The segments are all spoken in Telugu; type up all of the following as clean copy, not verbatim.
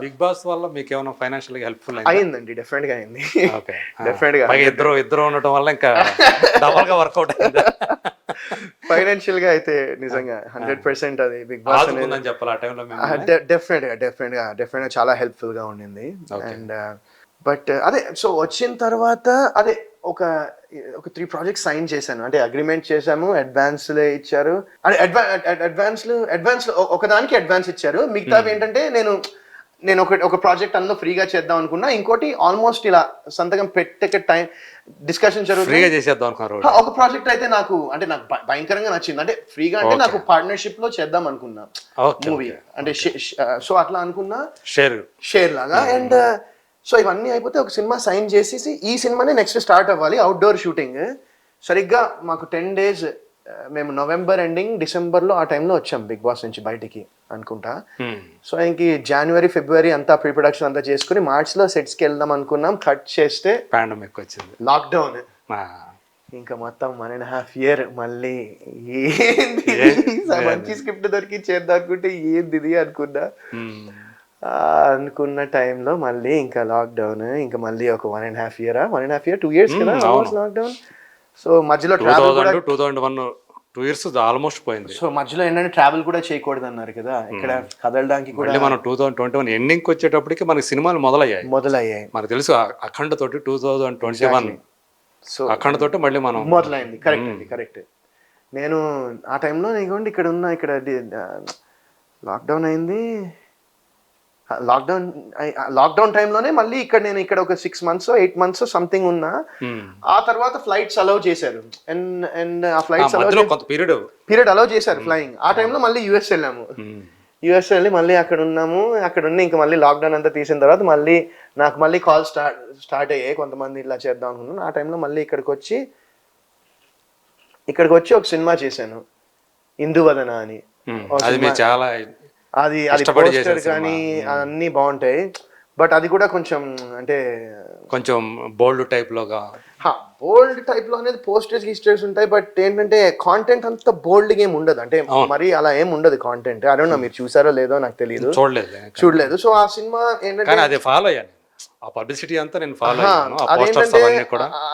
బిగ్ బాస్ వల్ల మీకు ఏమైనా ఫైనాన్షియల్ గా హెల్ప్ఫుల్ అయిందండి, డెఫినెట్ గా అయింది. ఓకే, డెఫినెట్ గా ఇద్దరు ఉండటం వల్ల ఇంకా డబల్ గా వర్కౌట్ అయింది. ఫైనాన్షియల్ గా అయితే నిజంగా 100% అది బిగ్ బాస్ ఆదుకుందని చెప్పాలి ఆ టైంలో. డెఫినెట్ గా చాలా హెల్ప్ఫుల్ గా ఉండింది. అండ్ బట్ అదే, సో వచ్చిన తర్వాత అదే ఒక 3 ప్రాజెక్ట్స్ సైన్ చేశాను. అంటే అగ్రిమెంట్ చేశాము, అడ్వాన్స్లే ఇచ్చారు. అంటే అడ్వాన్స్ ఒకదానికి అడ్వాన్స్ ఇచ్చారు, మిగతావి ఏంటంటే నేను ఒక ప్రాజెక్ట్ అందులో ఫ్రీగా చేద్దాం అనుకున్నా, ఇంకోటి ఆల్మోస్ట్ ఇలా సంతకం పెట్టే టైం డిస్కషన్ జరుగుతుంది. ఒక ప్రాజెక్ట్ అయితే నాకు భయంకరంగా నచ్చింది. అంటే ఫ్రీగా అంటే నాకు పార్ట్నర్షిప్ లో చేద్దాం అనుకున్నా మూవీ, అంటే సో అట్లా అనుకున్నా, షేర్ లాగా. అండ్ సో ఇవన్నీ అయిపోతే ఒక సినిమా సైన్ చేసేసి ఈ సినిమానే నెక్స్ట్ స్టార్ట్ అవ్వాలి, అవుట్డోర్ షూటింగ్. సరిగ్గా మాకు 10 days, మేము నవంబర్ ఎండింగ్ డిసెంబర్లో ఆ టైంలో వచ్చాం బిగ్ బాస్ నుంచి బయటికి అనుకుంటా. సో ఇంక జనవరి ఫిబ్రవరి అంతా ప్రీ ప్రొడక్షన్ అంతా చేసుకుని మార్చ్లో సెట్స్కి వెళ్దాం అనుకున్నాం. కట్ చేస్తే పాండమిక్ వచ్చింది, లాక్డౌన్. ఇంకా మొత్తం 1.5 year మళ్ళీ ఏంది మంచి స్క్రిప్ట్ దొరికి చేద్దాం అనుకుంటే ఏంది ఇది అనుకున్నా. అనుకున్న టైంలో మళ్ళీ ఇంకా లాక్డౌన్, ఇంకా మళ్ళీ ఒక 1.5 year 2 years కదా లాక్డౌన్. సో మధ్యలో ట్రావెల్ కూడా 2001 2 years ఆల్మోస్ట్ పోయింది. సో మధ్యలో ఏంటంటే ట్రావెల్ కూడా చేయకూడదు అన్నారు కదా, ఇక్కడ కదలడానికి కూడా. మనం 2021 ఎండింగ్ వచ్చేటప్పటికి మనకి సినిమాలు మొదలయ్యాయి. మనకు తెలుసు అఖండ తోటి 2021. సో అఖండ తోటి మళ్ళీ మనం మొదలైంది. కరెక్ట్. నేను ఆ టైంలో ఇగోండి ఇక్కడ లాక్డౌన్ అయింది. లాక్డౌన్ టైంలోనే మళ్ళీ నేను ఇక్కడ ఒక 6 months 8 months సంథింగ్ ఉన్నా. ఆ తర్వాత ఫ్లైట్స్ అలౌ చేశారు. అండ్ ఆ ఫ్లైట్స్ పీరియడ్ అలౌ చేశారు ఫ్లయింగ్. ఆ టైంలో మళ్ళీ యుఎస్ వెళ్ళాము. యుఎస్ వెళ్ళి మళ్ళీ అక్కడ ఉండి ఇంకా మళ్ళీ లాక్డౌన్ అంతా తీసిన తర్వాత మళ్ళీ నాకు మళ్ళీ కాల్ స్టార్ట్ అయ్యాయి, కొంతమంది ఇలా చేద్దాం అనుకున్నాను. ఆ టైంలో మళ్ళీ ఇక్కడికి వచ్చి ఒక సినిమా చేశాను, ఇందువదన అని. అది పోస్టర్ కానీ అన్నీ బాగుంటాయి, బట్ అది కూడా కొంచెం బోల్డ్ టైప్ లో అనేది పోస్టర్స్ ఉంటాయి. బట్ ఏంటంటే కాంటెంట్ అంతా బోల్డ్ గా ఏమి ఉండదు, అంటే మరి అలా ఏమి ఉండదు కాంటెంట్. ఐ డోంట్ నో మీరు చూసారో లేదో నాకు తెలియదు, చూడలేదు. సో ఆ సినిమా ఏంటంటే ఫాలో అయ్యాను, ఆ పబ్లిసిటీ అంతా నేను ఫాలో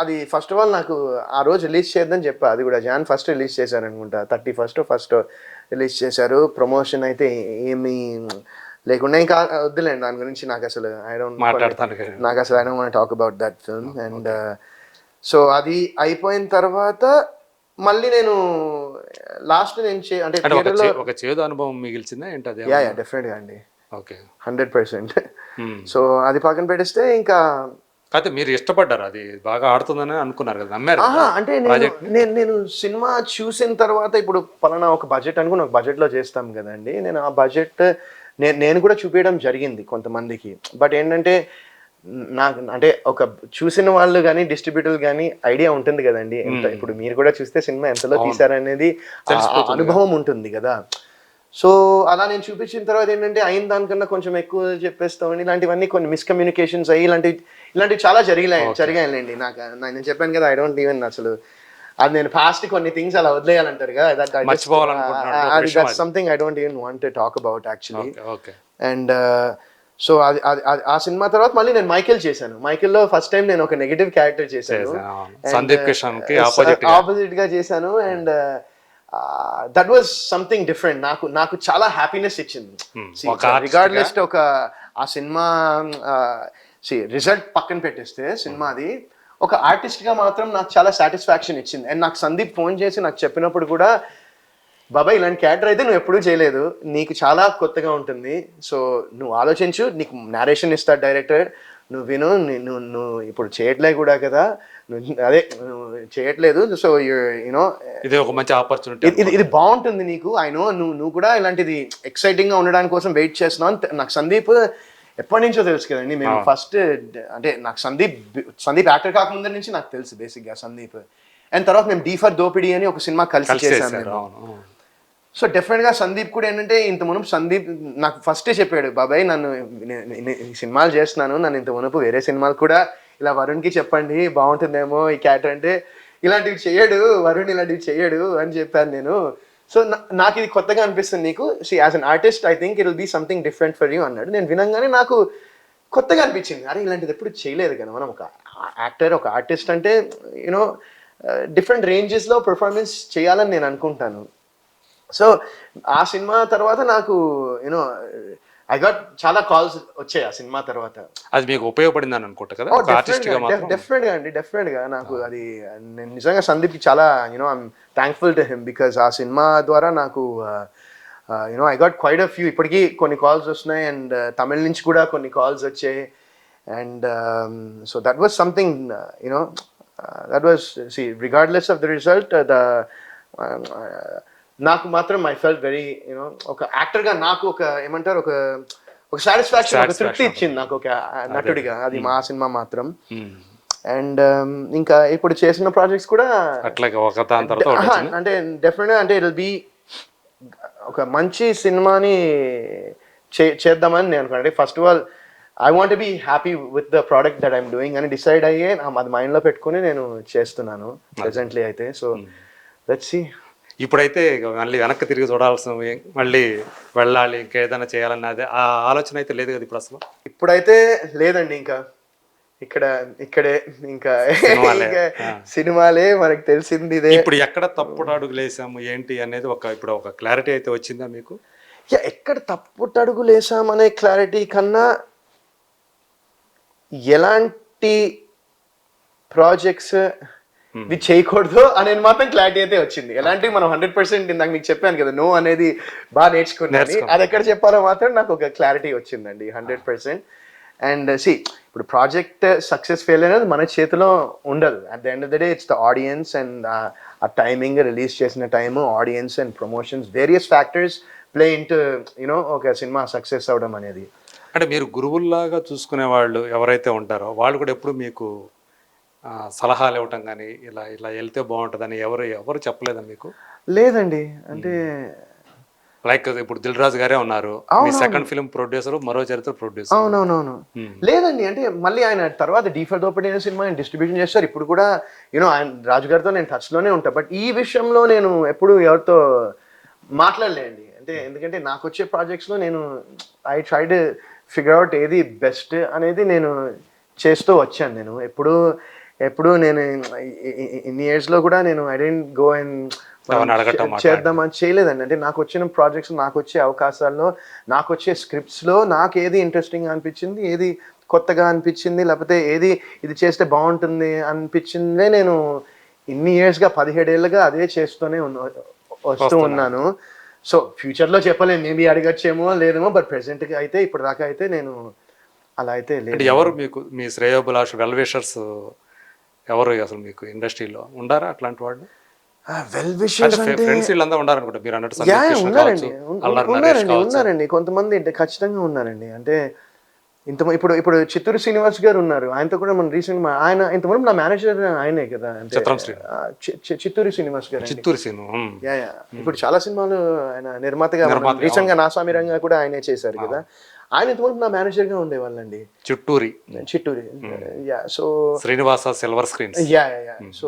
అది ఫస్ట్ ఆఫ్ ఆల్ నాకు ఆ రోజు రిలీజ్ చేద్దని చెప్పా. అది కూడా Jan 1st రిలీజ్ చేశారు అనుకుంటా, 31st రిలీజ్ చేశారు. ప్రమోషన్ అయితే ఏమి లేకుండా ఇంకా వద్దులేండి దాని గురించి. నాకు అసలు I don't want talk about that film. And so అది అయిపోయిన తర్వాత మళ్ళీ నేను లాస్ట్ ఒక చేదు అనుభవం మిగిల్చిందా ఏంటది? డెఫినెట్ గా అండి, 100%. సో అది పక్కన పెట్టేస్తే ఇంకా మీరు ఇష్టపడ్డారు, అది బాగా ఆడుతుందని అనుకున్నారు కదా, నమ్మారు? అంటే నేను సినిమా చూసిన తర్వాత ఇప్పుడు పలానా ఒక బడ్జెట్ అనుకుని ఒక బడ్జెట్లో చేస్తాం కదండి. నేను ఆ బడ్జెట్ నేను కూడా చూపించడం జరిగింది కొంతమందికి. బట్ ఏంటంటే నాకు అంటే ఒక చూసిన వాళ్ళు కానీ డిస్ట్రిబ్యూటర్లు కానీ ఐడియా ఉంటుంది కదండి, ఎంత ఇప్పుడు మీరు కూడా చూస్తే సినిమా ఎంతలో తీసారనేది అనుభవం ఉంటుంది కదా. సో అలా నేను చూపించిన తర్వాత ఏంటంటే అయిన దానికన్నా కొంచెం ఎక్కువ చెప్పేస్తామని ఇలాంటివన్నీ కొన్ని మిస్కమ్యూనికేషన్స్ అయ్యి ఇలాంటివి చాలా జరిగాయండి. నేను చెప్పాను కదా, ఐ డోంట్ ఈవెన్ అసలు అది నేను ఫాస్ట్ కొన్ని థింగ్స్ అలా వదిలేయాలంటారు కదా, అది something I don't even want to talk about actually. And so అది ఆ సినిమా తర్వాత మళ్ళీ నేను మైకేల్ చేశాను. మైకేల్లో ఫస్ట్ టైం నేను ఒక నెగటివ్ క్యారెక్టర్ చేశాను, ఆపోజిట్ గా చేశాను. And that was something different. నాకు చాలా హ్యాపీనెస్ ఇచ్చింది. రిగార్డ్లెస్ ఆ సినిమా రిజల్ట్ పక్కన పెట్టేస్తే సినిమాది ఒక ఆర్టిస్ట్ గా మాత్రం నాకు చాలా సాటిస్ఫాక్షన్ ఇచ్చింది. అండ్ నాకు సందీప్ ఫోన్ చేసి నాకు చెప్పినప్పుడు కూడా, బాబాయ్ ఇలాంటి క్యారెక్టర్ అయితే నువ్వు ఎప్పుడూ చేయలేదు, నీకు చాలా కొత్తగా ఉంటుంది, సో నువ్వు ఆలోచించు, నీకు నేరేషన్ ఇస్తాడు డైరెక్టర్, నువ్వు విను, నువ్వు ఇప్పుడు చేయట్లే కూడా కదా, నువ్వు చేయట్లేదు, సో యూనో ఇది ఒక మంచి ఆపర్చునిటీ, ఇది బాగుంటుంది నీకు, ఐ నో నువ్వు కూడా ఇలాంటిది ఎక్సైటింగ్ గా ఉండడానికి కోసం వెయిట్ చేస్తున్నావు. నాకు సందీప్ ఎప్పటి నుంచో తెలుసు కదండి. మేము ఫస్ట్ అంటే నాకు సందీప్ యాక్టర్ కాకముందు నుంచి నాకు తెలుసు బేసిక్ గా సందీప్. అండ్ తర్వాత మేము డీ ఫర్ దోపిడీ అని ఒక సినిమా కలిసి చేశాను. సో డెఫినెట్ గా సందీప్ కూడా ఏంటంటే ఇంత మునుపు సందీప్ నాకు ఫస్టే చెప్పాడు, బాబాయ్ నన్ను సినిమాలు చేస్తున్నాను, నన్ను ఇంత మునుపు వేరే సినిమాలు కూడా ఇలా వరుణ్కి చెప్పండి బాగుంటుందేమో ఈ క్యారెక్టర్ అంటే, ఇలాంటివి చేయడు వరుణ్, ఇలాంటివి చేయడు అని చెప్పాను నేను. సో నాకు ఇది కొత్తగా అనిపిస్తుంది నీకు as an artist I think it will be something different for you అన్నాడు. నేను వినంగానే నాకు కొత్తగా అనిపించింది, అరే ఇలాంటిది ఎప్పుడు చేయలేదు కదా మనం. ఒక యాక్టర్, ఒక ఆర్టిస్ట్ అంటే యూనో డిఫరెంట్ రేంజెస్లో పర్ఫార్మెన్స్ చేయాలని నేను అనుకుంటాను. సో ఆ సినిమా తర్వాత నాకు యూనో ఐ గాట్ చాలా కాల్స్ వచ్చాయి ఆ సినిమా తర్వాత. అది మీకు ఉపయోగపడింది అని అనుకుంటా కదా డెఫినెట్గా నాకు అది నేను నిజంగా సందీప్కి చాలా you know I'm thankful to him because ఆ సినిమా ద్వారా నాకు you know I got quite a few, ఇప్పటికీ కొన్ని కాల్స్ వస్తున్నాయి అండ్ తమిళ నుంచి కూడా కొన్ని కాల్స్ వచ్చాయి. And so that was something you know that was regardless of the result నాకు మాత్రం ఐ ఫెల్ట్ వెరీ యూనో ఒక యాక్టర్గా నాకు ఒక ఏమంటారు ఒక సాటిస్ఫాక్షన్, ఒక తృప్తి ఇచ్చింది నాకు ఒక నటుడిగా, అది మా సినిమా మాత్రం. అండ్ ఇంకా ఇప్పుడు చేసిన ప్రాజెక్ట్స్ కూడా అంటే డెఫినెట్గా అంటే ఇట్ విల్ బీ ఒక మంచి సినిమాని చేద్దామని నేను అనుకున్నాను. First of all I want be happy with the product that I'm doing అని డిసైడ్ అయ్యే అది మైండ్లో పెట్టుకుని నేను చేస్తున్నాను ప్రెజెంట్లీ అయితే. So let's see. ఇప్పుడైతే మళ్ళీ వెనక్కి తిరిగి చూడాల్సిన, మళ్ళీ వెళ్ళాలి, ఇంకేదైనా చేయాలన్నది ఆ ఆలోచన అయితే లేదు కదా ఇప్పుడు అసలు? ఇప్పుడైతే లేదండి, ఇంకా ఇక్కడే ఇంకా సినిమాలే మనకు తెలిసింది ఇదే. ఇప్పుడు ఎక్కడ తప్పుడు అడుగులు వేసాము ఏంటి అనేది ఇప్పుడు ఒక క్లారిటీ అయితే వచ్చిందా మీకు? ఎక్కడ తప్పుడు అడుగులు వేసామనే క్లారిటీ కన్నా ఎలాంటి ప్రాజెక్ట్స్ ఇది చేయకూడదు అనేది మాత్రం క్లారిటీ అయితే వచ్చింది. ఎలాంటివి మనం 100% ఇందాక మీకు చెప్పాను కదా, నో అనేది బాగా నేర్చుకున్నాను, అది ఎక్కడ చెప్పాలో మాత్రం నాకు ఒక క్లారిటీ వచ్చిందండి 100%. అండ్ ఇప్పుడు ప్రాజెక్ట్ సక్సెస్ ఫెయిల్ అనేది మన చేతిలో ఉండదు. At the end of the day it's the audience and ఆ టైమింగ్, రిలీజ్ చేసిన time, audience and promotions, various factors play into you know ఒక సినిమా సక్సెస్ అవడం అనేది. అంటే మీరు గురువుల్లాగా చూసుకునే వాళ్ళు ఎవరైతే ఉంటారో వాళ్ళు కూడా ఎప్పుడు మీకు సలహాలు ఇవ్వటం కానీ ఇలా ఇలా వెళ్తే బాగుంటుందని ఎవరు చెప్పలేదా మీకు? లేదండి, అంటే లైక్ ఇప్పుడు దిల్ రాజు గారే ఉన్నారు, మీ సెకండ్ ఫిల్మ్ ప్రొడ్యూసర్, మరో చరిత్ర ప్రొడ్యూసర్. అవునవునవును. లేదండి, అంటే మళ్ళీ ఆయన తర్వాత డీఫర్ దోపడి సినిమా ఆయన డిస్ట్రిబ్యూషన్ చేస్తారు. ఇప్పుడు కూడా యూనో ఆయన రాజు గారితో నేను టచ్లోనే ఉంటాను. బట్ ఈ విషయంలో నేను ఎప్పుడు ఎవరితో మాట్లాడలేండి. అంటే ఎందుకంటే నాకు వచ్చే ప్రాజెక్ట్స్లో నేను I try to figure out ఏది బెస్ట్ అనేది నేను చేస్తూ వచ్చాను. నేను ఎప్పుడు నేను ఇన్ని ఇయర్స్లో కూడా నేను ఐ డోంట్ గో అండ్ చేద్దామని చేయలేదండి. అంటే నాకు వచ్చిన ప్రాజెక్ట్స్, నాకు వచ్చే అవకాశాల్లో, నాకు వచ్చే స్క్రిప్ట్స్లో నాకు ఏది ఇంట్రెస్టింగ్ అనిపించింది, ఏది కొత్తగా అనిపించింది, లేకపోతే ఏది ఇది చేస్తే బాగుంటుంది అనిపించిందే నేను ఇన్ని ఇయర్స్గా 17 ఏళ్ళుగా అదే చేస్తూనే వస్తూ ఉన్నాను. సో ఫ్యూచర్లో చెప్పలేను, మేబీ అడగచ్చేమో లేదేమో, బట్ ప్రెసెంట్గా అయితే ఇప్పుడు దాకా అయితే నేను అలా అయితే లేదు. ఎవరు మీకు మీ శ్రేయోభిలాష్ వెల్విషర్స్ ఎవరు అసలు మీకు ఇండస్ట్రీలో ఉండారా అట్లాంటి వాళ్ళు? వెల్ విషర్స్ అంటే ఫ్రెండ్స్ వీళ్ళంతా ఉండారనుకుంటా. మీరు అన్నట్టు ఉన్నారండి, కొంతమంది ఖచ్చితంగా ఉన్నారండి. అంటే ఇప్పుడు చిత్తూరు శ్రీనివాస్ గారు ఉన్నారు, ఆయనతో కూడా మనం రీసెంట్ ఆయన ఇంతమంది నా మేనేజర్ ఆయనే కదా, చిత్తూరు శ్రీనివాస్ గారు. ఇప్పుడు చాలా సినిమాలు ఆయన నిర్మాతగా, రీసెంట్ గా నా స్వామి రంగా కూడా ఆయనే చేశారు కదా. ఆయన ఇంతవరకు నా మేనేజర్ గా ఉండేవాళ్ళండి, Chitturi. So Srinivasa silver screen. So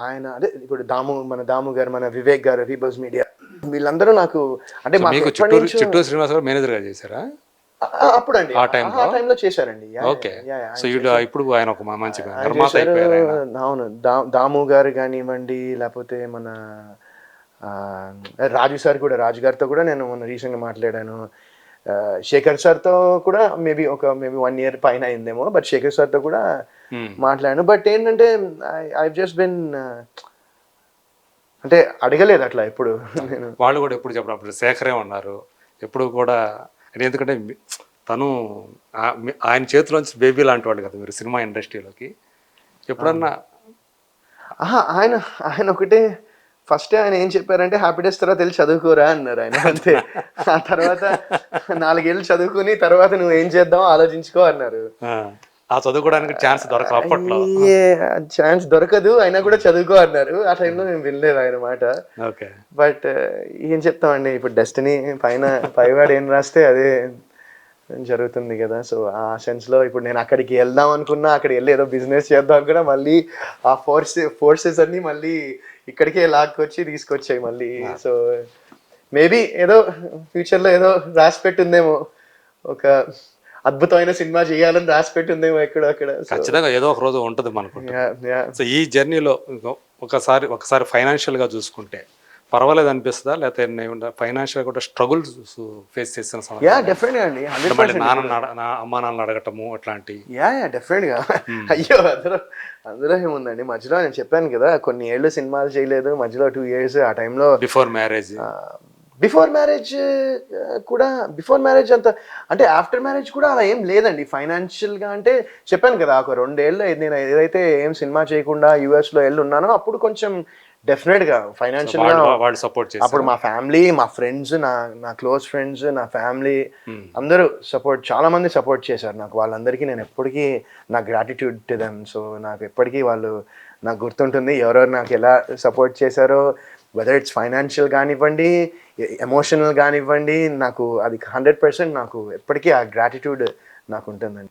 ఆయన అదే ఇప్పుడు మన దాము గారు, మన వివేక్ గారు, రీబస్ మీడియా, వీళ్ళందరూ నాకు అంటే చిట్టూరు శ్రీనివాస్ గారు మేనేజర్ గా చేశారా అప్పుడు అండి? ఆ టైంలో చేశారండి. ఇప్పుడు ఆయన ఒక మంచి అవును, దాము గారు కానివ్వండి, లేకపోతే మన రాజు సార్ కూడా, రాజు గారితో కూడా నేను మొన్న రీసెంట్ గా మాట్లాడాను. శేఖర్ సార్తో కూడా మేబీ 1 year పైన అయిందేమో, బట్ శేఖర్ సార్తో కూడా మాట్లాడాను. బట్ ఏంటంటే ఐ జస్ట్ బిన్ అంటే అడగలేదు అట్లా ఎప్పుడు. వాళ్ళు కూడా ఎప్పుడు చెప్పినప్పుడు శేఖరే ఉన్నారు ఎప్పుడు కూడా, ఎందుకంటే తను ఆయన చేతిలోంచి బేబీ లాంటి వాడు కదా మీరు సినిమా ఇండస్ట్రీలోకి. ఎప్పుడన్నా ఆయన ఒకటే ఫస్ట్ ఆయన ఏం చెప్పారంటే, హ్యాపీ డేస్ తర్వాత వెళ్ళి చదువుకోరా అన్నారు ఆయన, అంతే. ఆ తర్వాత 4 ఏళ్ళు చదువుకుని తర్వాత నువ్వు ఏం చేద్దాం ఆలోచించుకో అన్నారు. చదువుకోవడానికి ఛాన్స్ దొరకదు అప్పట్లో, ఛాన్స్ దొరకదు, అయినా కూడా చదువుకో అన్నారు. ఆ టైంలో నేను వినలేదు ఆయన మాట. బట్ ఏం చెప్తామండి, ఇప్పుడు డెస్టినీ పైవాడు ఏం రాస్తే అదే జరుగుతుంది కదా. సో ఆ సెన్స్లో ఇప్పుడు నేను అక్కడికి వెళ్దాం అనుకున్నా, అక్కడికి వెళ్ళి ఏదో బిజినెస్ చేద్దాం అనుకున్నా, మళ్ళీ ఆ ఫోర్సెస్ అన్నీ మళ్ళీ ఇక్కడికే లాక్కొచ్చి తీసుకొచ్చాయి మళ్ళీ. సో మేబీ ఏదో ఫ్యూచర్లో ఏదో రాసి పెట్టుందేమో, ఒక అద్భుతమైన సినిమా చేయాలని రాసి పెట్టుందేమో ఎక్కడో అక్కడ. ఖచ్చితంగా ఏదో ఒక రోజు ఉంటుంది మనకు. సో ఈ జర్నీలో ఒకసారి ఫైనాన్షియల్గా చూసుకుంటే పర్వాలేదు అనిపిస్తుందా, లేకపోతే ఫైనాన్షియల్ కూడా స్ట్రగుల్స్ ఫేస్ చేసిన యా డెఫినెట్గా అండి, మళ్ళీ అమ్మా నాన్న అడగటము అట్లాంటి? యా డెఫినెట్గా. అయ్యో అందులో ఏముందండి, మధ్యలో నేను చెప్పాను కదా కొన్ని ఏళ్ళు సినిమాలు చేయలేదు, మధ్యలో 2 years ఆ టైంలో బిఫోర్ మ్యారేజ్ కూడా బిఫోర్ మ్యారేజ్ అంత అంటే ఆఫ్టర్ మ్యారేజ్ కూడా అలా ఏం లేదండి ఫైనాన్షియల్గా. అంటే చెప్పాను కదా ఒక 2 ఏళ్ళు నేను ఏదైతే ఏం సినిమా చేయకుండా యూఎస్లో వెళ్ళి ఉన్నానో అప్పుడు కొంచెం డెఫినెట్గా ఫైనాన్షియల్గా వాళ్ళు సపోర్ట్ చేశారు. అప్పుడు మా ఫ్యామిలీ, మా ఫ్రెండ్స్, నా క్లోజ్ ఫ్రెండ్స్, నా ఫ్యామిలీ అందరూ చాలా మంది సపోర్ట్ చేశారు నాకు. వాళ్ళందరికీ నేను ఎప్పటికీ నా గ్రాటిట్యూడ్ టు దెమ్. సో నాకు ఎప్పటికీ వాళ్ళు నాకు గుర్తుంటుంది ఎవరెవరు నాకు ఎలా సపోర్ట్ చేశారో, వెదర్ ఇట్స్ ఫైనాన్షియల్ కానివ్వండి, ఎమోషనల్ కానివ్వండి, నాకు అది 100% నాకు ఎప్పటికీ ఆ గ్రాటిట్యూడ్ నాకు ఉంటుందండి.